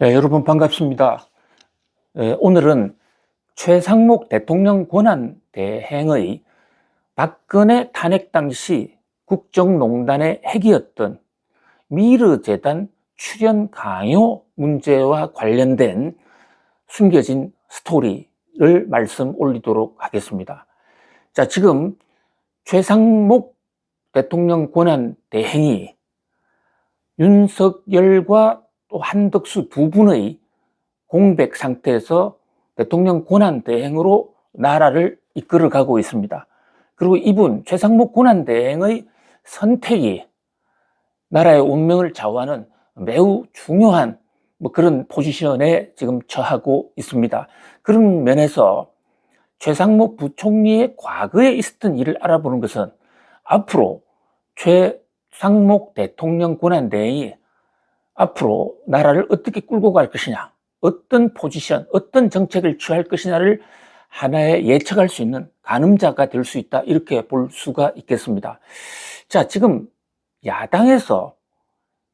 네, 여러분 반갑습니다. 오늘은 최상목 대통령 권한대행의 박근혜 탄핵 당시 국정농단의 핵이었던 미르재단 출연 강요 문제와 관련된 숨겨진 스토리를 말씀 올리도록 하겠습니다. 자, 지금 최상목 대통령 권한대행이 윤석열과 또 한덕수 두 분의 공백 상태에서 대통령 권한대행으로 나라를 이끌어가고 있습니다. 그리고 이분 최상목 권한대행의 선택이 나라의 운명을 좌우하는 매우 중요한 그런 포지션에 지금 처하고 있습니다. 그런 면에서 최상목 부총리의 과거에 있었던 일을 알아보는 것은 앞으로 최상목 대통령 권한대행이 앞으로 나라를 어떻게 끌고 갈 것이냐, 어떤 포지션, 어떤 정책을 취할 것이냐를 하나의 예측할 수 있는 가늠자가 될 수 있다, 이렇게 볼 수가 있겠습니다. 자, 지금 야당에서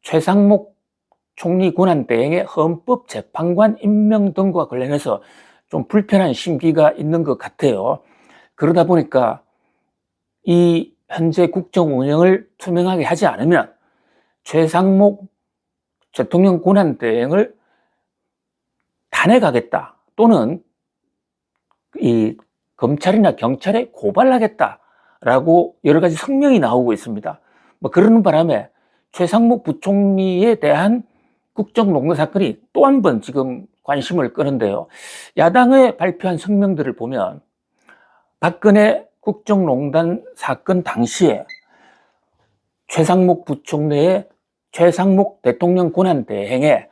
최상목 총리 권한대행의 헌법재판관 임명 등과 관련해서 좀 불편한 심기가 있는 것 같아요. 그러다 보니까 이 현재 국정 운영을 투명하게 하지 않으면 최상목 대통령 권한대행을 탄핵하겠다, 또는 이 검찰이나 경찰에 고발하겠다라고 여러 가지 성명이 나오고 있습니다. 그러는 바람에 최상목 부총리에 대한 국정농단 사건이 또 한 번 지금 관심을 끄는데요. 야당의 발표한 성명들을 보면 박근혜 국정농단 사건 당시에 최상목 부총리의 최상목 대통령 권한대행의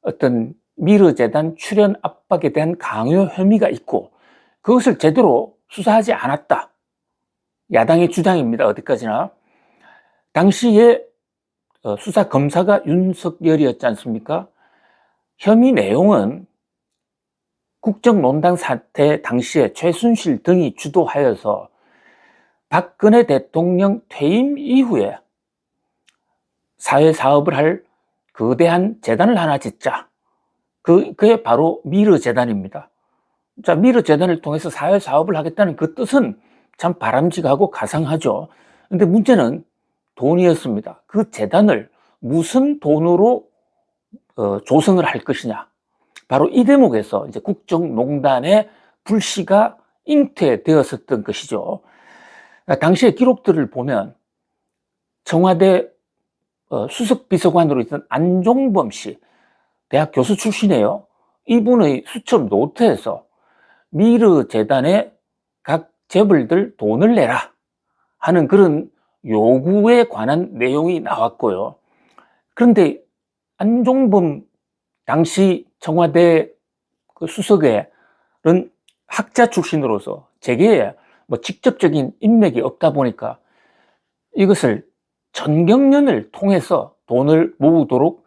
어떤 미르재단 출연 압박에 대한 강요 혐의가 있고 그것을 제대로 수사하지 않았다, 야당의 주장입니다. 어디까지나. 당시에 수사 검사가 윤석열이었지 않습니까? 혐의 내용은 국정농단 사태 당시에 최순실 등이 주도하여서 박근혜 대통령 퇴임 이후에 사회사업을 할 거대한 재단을 하나 짓자, 그게 바로 미르재단입니다. 자, 미르재단을 통해서 사회사업을 하겠다는 그 뜻은 참 바람직하고 가상하죠. 근데 문제는 돈이었습니다. 그 재단을 무슨 돈으로 조성을 할 것이냐, 바로 이 대목에서 이제 국정농단의 불씨가 잉태되었었던 것이죠. 당시의 기록들을 보면 청와대 수석비서관으로 있던 안종범 씨, 대학 교수 출신이에요. 이분의 수첩 노트에서 미르재단에 각 재벌들 돈을 내라 하는 그런 요구에 관한 내용이 나왔고요. 그런데 안종범 당시 청와대 그 수석에는 학자 출신으로서 재계에 직접적인 인맥이 없다 보니까 이것을 전경련을 통해서 돈을 모으도록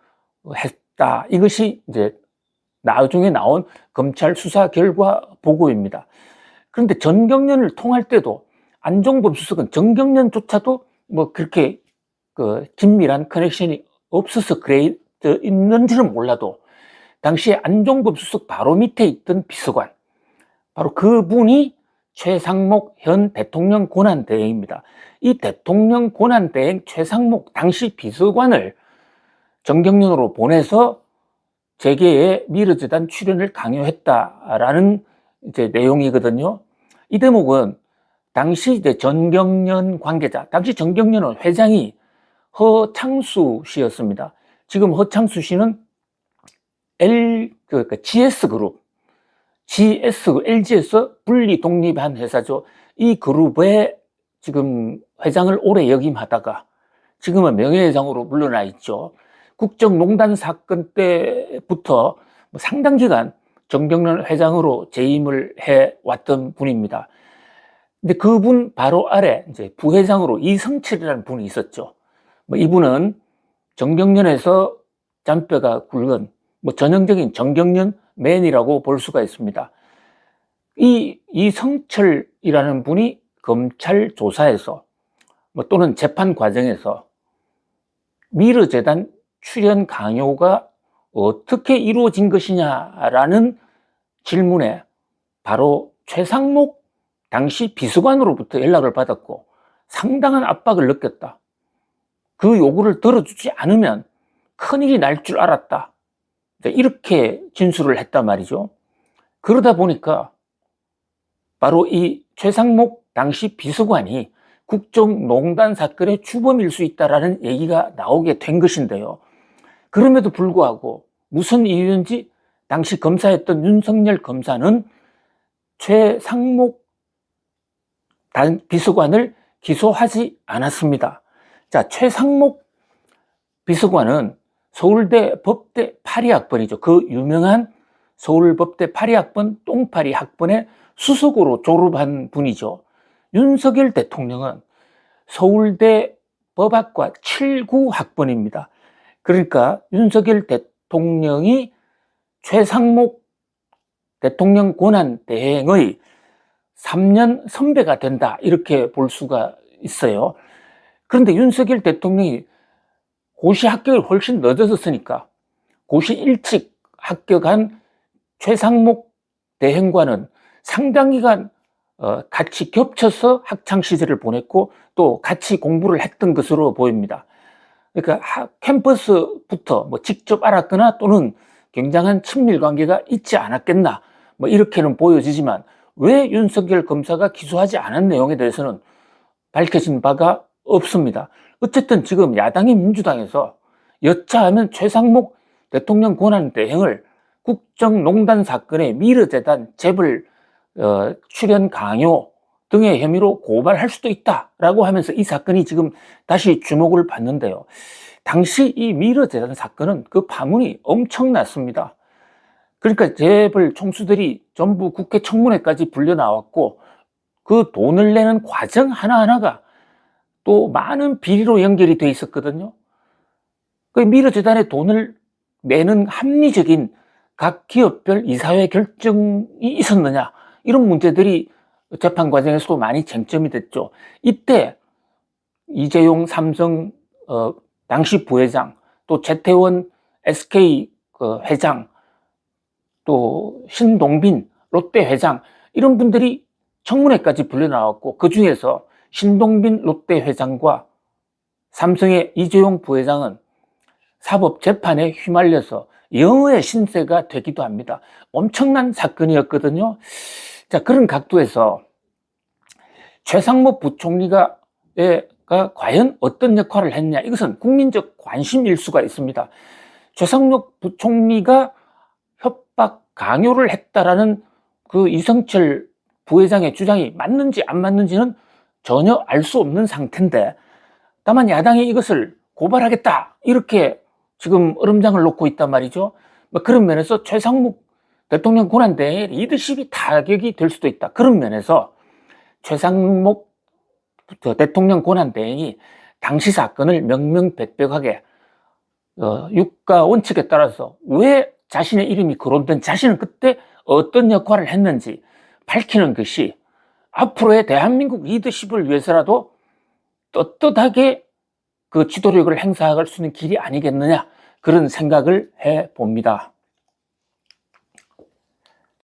했다, 이것이 이제 나중에 나온 검찰 수사 결과 보고입니다. 그런데 전경련을 통할 때도 안종범 수석은 전경련조차도 그렇게 긴밀한 커넥션이 없어서 그래 있는지는 몰라도 당시에 안종범 수석 바로 밑에 있던 비서관, 바로 그분이 최상목 현 대통령 권한대행입니다. 이 대통령 권한대행 최상목 당시 비서관을 전경련으로 보내서 재계의 미르재단 출연을 강요했다라는 이제 내용이거든요. 이 대목은 당시 이제 전경련 관계자, 당시 전경련은 회장이 허창수 씨였습니다. 지금 허창수 씨는 GS그룹, LG에서 분리 독립한 회사죠. 이 그룹의 지금 회장을 오래 역임하다가 지금은 명예회장으로 물러나 있죠. 국정농단 사건 때부터 상당 기간 전경련 회장으로 재임을 해왔던 분입니다. 근데 그분 바로 아래 이제 부회장으로 이성철이라는 분이 있었죠. 이분은 전경련에서 잔뼈가 굵은 전형적인 전경련 맨이라고 볼 수가 있습니다. 이 이성철이라는 분이 검찰 조사에서 또는 재판 과정에서 미르재단 출연 강요가 어떻게 이루어진 것이냐라는 질문에 바로 최상목 당시 비서관으로부터 연락을 받았고 상당한 압박을 느꼈다. 그 요구를 들어주지 않으면 큰일이 날 줄 알았다. 이렇게 진술을 했단 말이죠. 그러다 보니까 바로 이 최상목 당시 비서관이 국정농단 사건의 주범일 수 있다라는 얘기가 나오게 된 것인데요. 그럼에도 불구하고 무슨 이유인지 당시 검사였던 윤석열 검사는 최상목 비서관을 기소하지 않았습니다. 자, 최상목 비서관은 서울대 법대 82학번이죠. 그 유명한 서울법대 82학번 똥파리 학번의 수석으로 졸업한 분이죠. 윤석열 대통령은 서울대 법학과 79학번입니다. 그러니까 윤석열 대통령이 최상목 대통령 권한 대행의 3년 선배가 된다, 이렇게 볼 수가 있어요. 그런데 윤석열 대통령이 고시 합격을 훨씬 늦어졌으니까 고시 일찍 합격한 최상목 대행과는 상당 기간 같이 겹쳐서 학창시절을 보냈고 또 같이 공부를 했던 것으로 보입니다. 그러니까 캠퍼스부터 직접 알았거나 또는 굉장한 친밀 관계가 있지 않았겠나, 이렇게는 보여지지만 왜 윤석열 검사가 기소하지 않은 내용에 대해서는 밝혀진 바가 없습니다. 어쨌든 지금 야당인 민주당에서 여차하면 최상목 대통령 권한 대행을 국정농단 사건의 미르재단 재벌 출연 강요 등의 혐의로 고발할 수도 있다라고 하면서 이 사건이 지금 다시 주목을 받는데요. 당시 이 미르재단 사건은 그 파문이 엄청났습니다. 그러니까 재벌 총수들이 전부 국회 청문회까지 불려 나왔고 그 돈을 내는 과정 하나하나가 또 많은 비리로 연결이 돼 있었거든요. 그 미르재단에 돈을 내는 합리적인 각 기업별 이사회 결정이 있었느냐, 이런 문제들이 재판 과정에서도 많이 쟁점이 됐죠. 이때 이재용 삼성 당시 부회장, 또 재태원 SK 회장, 또 신동빈 롯데 회장, 이런 분들이 청문회까지 불려 나왔고 그 중에서 신동빈 롯데 회장과 삼성의 이재용 부회장은 사법재판에 휘말려서 영어의 신세가 되기도 합니다. 엄청난 사건이었거든요. 자, 그런 각도에서 최상목 부총리가 과연 어떤 역할을 했냐, 이것은 국민적 관심일 수가 있습니다. 최상목 부총리가 협박 강요를 했다라는 그 이성철 부회장의 주장이 맞는지 안 맞는지는 전혀 알 수 없는 상태인데, 다만 야당이 이것을 고발하겠다, 이렇게 지금 얼음장을 놓고 있단 말이죠. 그런 면에서 최상목 대통령 권한대행의 리더십이 타격이 될 수도 있다. 그런 면에서 최상목 대통령 권한대행이 당시 사건을 명명백백하게 유가 원칙에 따라서 왜 자신의 이름이 거론된, 자신은 그때 어떤 역할을 했는지 밝히는 것이 앞으로의 대한민국 리더십을 위해서라도 떳떳하게 그 지도력을 행사할 수 있는 길이 아니겠느냐, 그런 생각을 해봅니다.